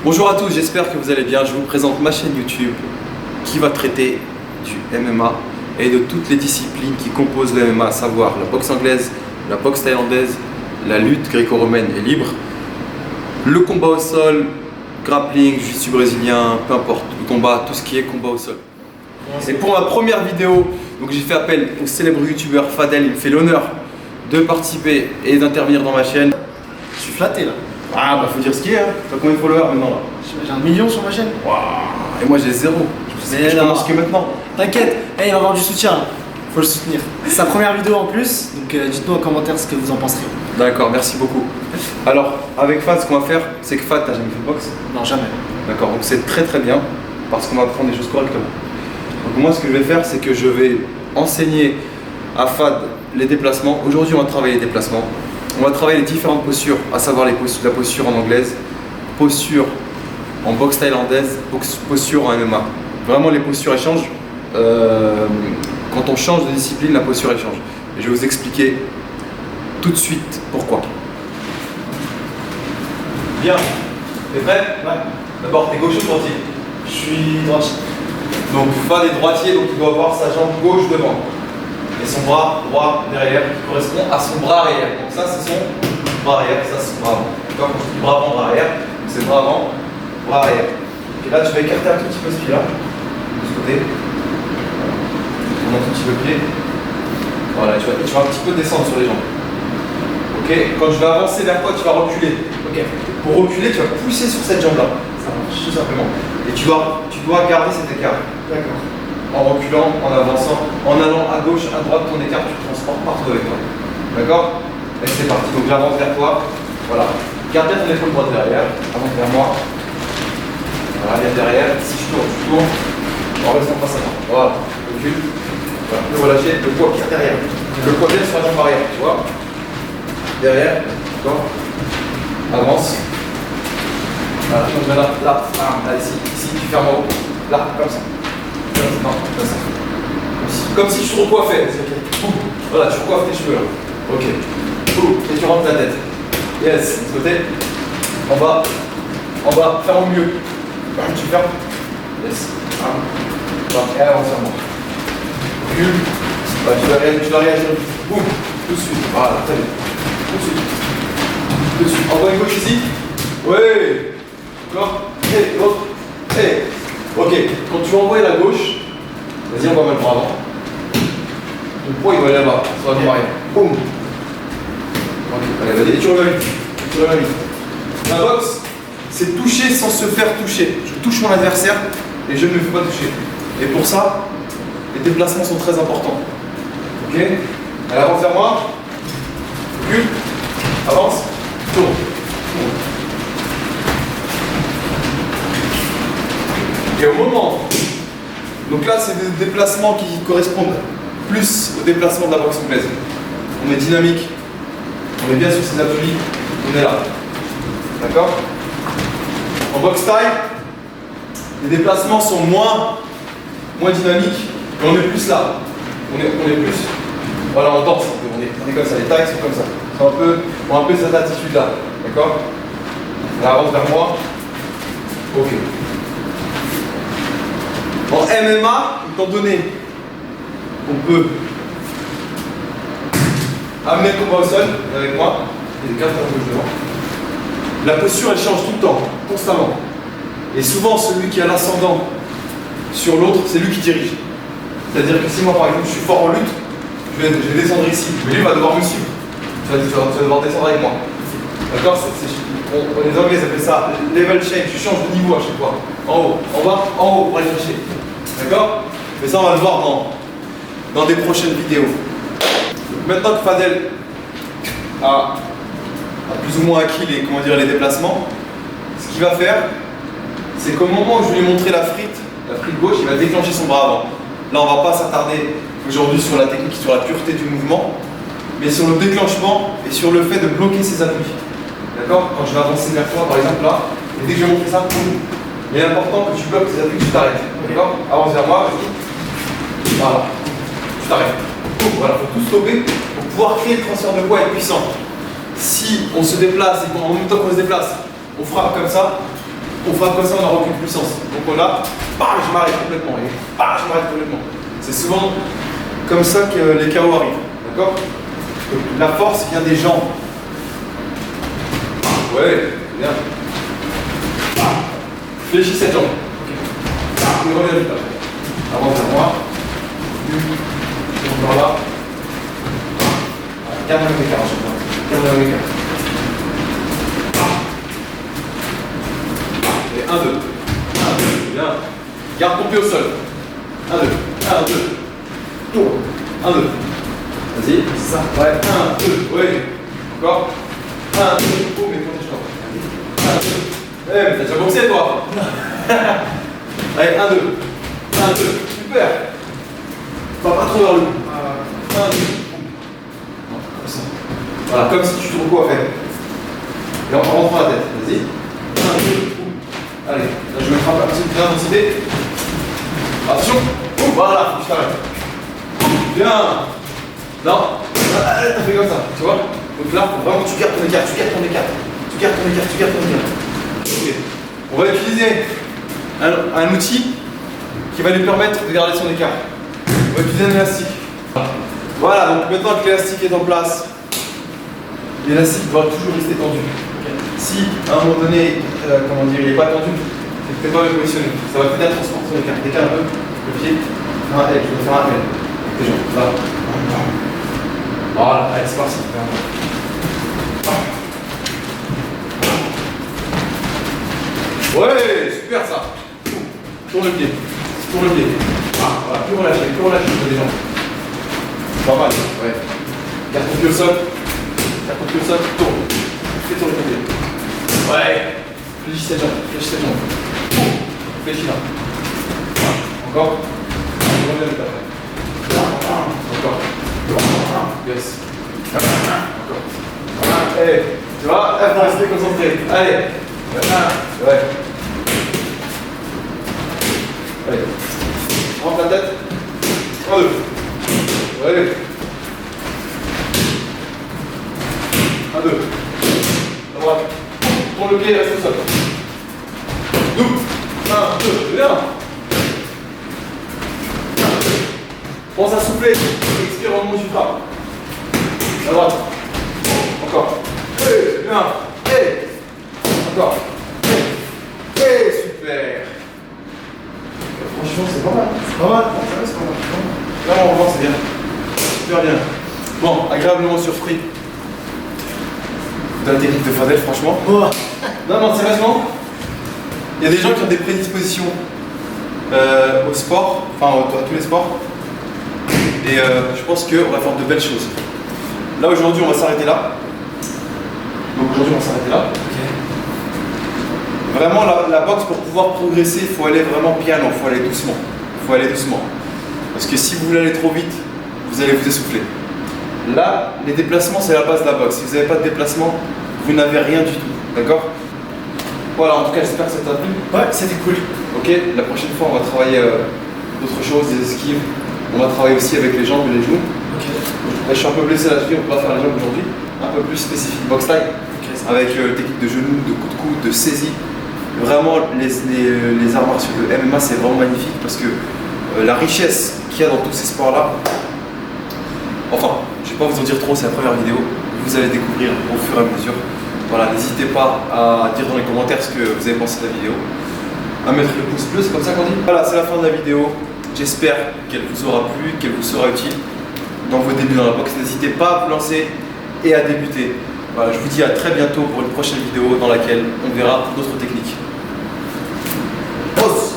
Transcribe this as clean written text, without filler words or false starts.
Bonjour à tous, j'espère que vous allez bien. Je vous présente ma chaîne YouTube qui va traiter du MMA et de toutes les disciplines qui composent le MMA, à savoir la boxe anglaise, la boxe thaïlandaise, la lutte gréco-romaine et libre, le combat au sol, grappling, jiu-jitsu brésilien, peu importe, le combat, tout ce qui est combat au sol. Et pour ma première vidéo, donc j'ai fait appel au célèbre youtubeur Fadel, il me fait l'honneur de participer et d'intervenir dans ma chaîne. Je suis flatté là. Ah bah faut dire ce qu'il y a, hein. T'as combien de followers maintenant là? J'ai 1 million sur ma chaîne. Waouh. Et moi j'ai 0. Je commence que maintenant. T'inquiète, il va avoir du soutien. Faut le soutenir. C'est sa première vidéo en plus, donc dites-nous en commentaire ce que vous en penserez. D'accord, merci beaucoup. Alors avec Fad, ce qu'on va faire, c'est que Fad, t'as jamais fait de boxe? Non, jamais. D'accord, donc c'est très très bien parce qu'on va apprendre des choses correctement. Donc moi ce que je vais faire, c'est que je vais enseigner à Fad les déplacements. Aujourd'hui on va travailler les déplacements. On va travailler les différentes postures, à savoir la posture en anglaise, posture en boxe thaïlandaise, posture en MMA. Vraiment les postures échangent. Quand on change de discipline, la posture échange. Et je vais vous expliquer tout de suite pourquoi. Bien. T'es prêt? Ouais. D'abord, t'es gauche ou droitier? Je suis droitier. Donc Fad est droitier, donc il doit avoir sa jambe gauche devant. Et son bras droit derrière qui correspond à son bras arrière. Donc ça c'est son bras arrière, ça c'est son bras avant. D'accord? Quand je dis bras avant, bras arrière, c'est bras avant, bras arrière. Et là tu vas écarter un tout petit peu ce pied-là, de ce côté. On a un tout petit peu le pied. Voilà, tu vas un petit peu descendre sur les jambes. Ok? Quand je vais avancer vers toi, tu vas reculer. Ok? Pour reculer, tu vas pousser sur cette jambe-là. Ça marche tout simplement. Et tu dois garder cet écart. D'accord. En reculant, en avançant, en allant à gauche, à droite, ton écart, tu transportes partout avec toi. D'accord? Et c'est parti. Donc j'avance vers toi. Voilà. Garde bien ton épaule droite derrière. Avance vers moi. Voilà, bien derrière. Si je tourne, tu tournes. En restant face à moi. Voilà. Recule. Voilà. Le relâcher. Le poids qui est derrière. Le poids bien sur la jambe arrière. Tu vois? Derrière. D'accord? Avance. Voilà. Donc là, là. Là, ici. Ici, tu fermes en haut. Là, comme ça. Non, comme ça. Comme si je te recoiffais. Voilà, tu recoiffes tes cheveux là. Ok. Et tu rentres la tête. Yes, de ce côté. En bas. En bas, ferme au mieux. Tu fermes. Yes. Et avance vers moi. Recule. Tu dois réagir. Boum. Tout de suite. Voilà, très bien. Tout de suite. Tout de suite. Envoie une gauche ici. Ouais. D'accord. Et l'autre. Et. Ok, quand tu vas envoyer la gauche, vas-y, on va mettre le bras avant. Le poids il va aller là-bas, sur la jambe arrière. Boum. Ok, allez, vas-y, et tu reviens vite. Tu reviens vite. La boxe, c'est toucher sans se faire toucher. Je touche mon adversaire et je ne me fais pas toucher. Et pour ça, les déplacements sont très importants. Ok? Allez, avance vers moi. Recule. Avance. Tourne. Et au moment, donc là c'est des déplacements qui correspondent plus au déplacement de la boxe anglaise. On est dynamique, on est bien sur ses appuis, on est là. D'accord? En boxe thaï, les déplacements sont moins dynamiques, mais on est plus là. On est plus, voilà, on danse un peu, on est comme ça, les thaïs sont comme ça. On a un peu cette attitude là. D'accord? Là, avance vers moi. Ok. En MMA, étant donné qu'on peut amener le combat au sol avec moi, et les 4 gauche devant, la posture elle change tout le temps, constamment. Et souvent celui qui a l'ascendant sur l'autre, c'est lui qui dirige. C'est-à-dire que si moi par exemple je suis fort en lutte, je vais descendre ici, mais lui va devoir me suivre. Tu vas devoir descendre avec moi. D'accord? Les Anglais appellent ça level change, tu changes de niveau à chaque fois. En haut, en bas, en haut pour aller chercher. D'accord? Mais ça on va le voir dans des prochaines vidéos. Donc, maintenant que Fadel a plus ou moins acquis les déplacements, ce qu'il va faire, c'est qu'au moment où je lui ai montré la frite gauche, il va déclencher son bras avant. Là on ne va pas s'attarder aujourd'hui sur la technique, sur la pureté du mouvement, mais sur le déclenchement et sur le fait de bloquer ses appuis. D'accord? Quand je vais avancer vers toi par exemple là, et dès que je vais montrer ça, boum, il est important que tu bloques tes appuis, que tu t'arrêtes. D'accord? Avance vers moi, vas-y. Voilà. Tu t'arrêtes. Voilà, il faut tout stopper pour pouvoir créer le transfert de poids et puissant. Si on se déplace et qu'en même temps qu'on se déplace, on frappe comme ça, on fera comme ça, on aura aucune puissance. Donc on a, bah, je m'arrête complètement, et bah, je m'arrête complètement. C'est souvent comme ça que les KO arrivent, d'accord? La force vient des jambes. Ouais, bien. Fléchis cette jambe. Okay. Reviens vite après. Avance vers moi. Par là. Garde le écart, garde le écart. Et 1, 2. 1, 2. Bien. Garde ton pied au sol. 1, 2. 1, 2. Tourne. 1, 2. Vas-y. Ça. Ouais. 1, 2. Oui. Encore. 1, 2. Oh, mais quand t'es chaud. 1, 2. Eh, mais t'as déjà boxé toi. Allez, 1, 2. 1, 2. Super. Va pas trop vers le haut. 1, 2. Voilà, comme si tu tournes quoi à faire. Et on rentre la tête. Vas-y. 1, 2. Allez, là je vais mettre un petit peu d'intensité. Attention. Voilà, faut que je t'arrête. Bien. Non. Allez, t'as fait comme ça. Tu vois? Donc là, faut vraiment que tu gardes ton écart. Tu gardes ton écart. Tu gardes ton écart. Tu gardes ton écart. Ok. On va utiliser un outil qui va lui permettre de garder son écart. On va utiliser un élastique. Voilà, donc maintenant que l'élastique est en place, l'élastique doit toujours rester tendu. Okay. Si à un moment donné, comment dire, il n'est pas tendu, c'est que tu n'es pas bien positionné. Ça va peut-être transporter son écart. Décale un peu le pied. Un L, je vais faire un L. Tes jambes. Là. Voilà, allez, c'est parti. Ouais, super ça. Tourne le pied. Tourne le pied. Ah, voilà, plus relâché les jambes. Pas mal, ouais. Garde ton pied au sol. Garde ton pied au sol, tourne. Fais tourner ton pied. Ouais. Fléchis cette jambe, fléchis cette jambe. Fléchis là. Encore. Reviens vite après. Encore. Yes. Encore. Allez, tu vois, là, faut rester concentré. Allez. Ouais. Allez. Rentre la tête. 1, 2. Ouais. 1, 2. À droite. Tourne le pied, reste au sol. Double. 1, 2. Bien. Pense à souffler. Expire au moment où tu frappes. À droite. Encore. Hey, bien. Hey. Encore. Hey, super. Franchement, c'est pas mal. C'est pas mal. C'est pas mal. Là, on revoit, c'est bien. Super bien. Bon, agréablement surpris de la technique de Fadel, franchement. Oh. Non, sérieusement, il y a des gens qui ont des prédispositions au sport, enfin à tous les sports. Et je pense qu'on va faire de belles choses. Là, aujourd'hui, on va s'arrêter là. Donc, aujourd'hui, on va s'arrêter là. Okay. Vraiment, la boxe, pour pouvoir progresser, il faut aller vraiment piano, il faut aller doucement. Il faut aller doucement. Parce que si vous voulez aller trop vite, vous allez vous essouffler. Là, les déplacements, c'est la base de la boxe. Si vous n'avez pas de déplacement, vous n'avez rien du tout. D'accord? Voilà, en tout cas, j'espère que ça t'a plu. Ouais, c'était cool. Ok, la prochaine fois, on va travailler d'autres choses, des esquives. On va travailler aussi avec les jambes et les genoux. Ok. Là, je suis un peu blessé à la cheville, on va faire les jambes aujourd'hui. Un peu plus spécifique box style. Okay, avec technique de genoux, de coups de coude, de saisie. Vraiment, les arts martiaux de MMA, c'est vraiment magnifique parce que la richesse qu'il y a dans tous ces sports-là, enfin, je ne vais pas vous en dire trop, c'est la première vidéo. Vous allez découvrir au fur et à mesure. Voilà, n'hésitez pas à dire dans les commentaires ce que vous avez pensé de la vidéo. À mettre le pouce bleu, c'est comme ça qu'on dit. Voilà, c'est la fin de la vidéo. J'espère qu'elle vous aura plu, qu'elle vous sera utile dans vos débuts dans la boxe. N'hésitez pas à vous lancer et à débuter. Voilà, je vous dis à très bientôt pour une prochaine vidéo dans laquelle on verra d'autres techniques. Pause.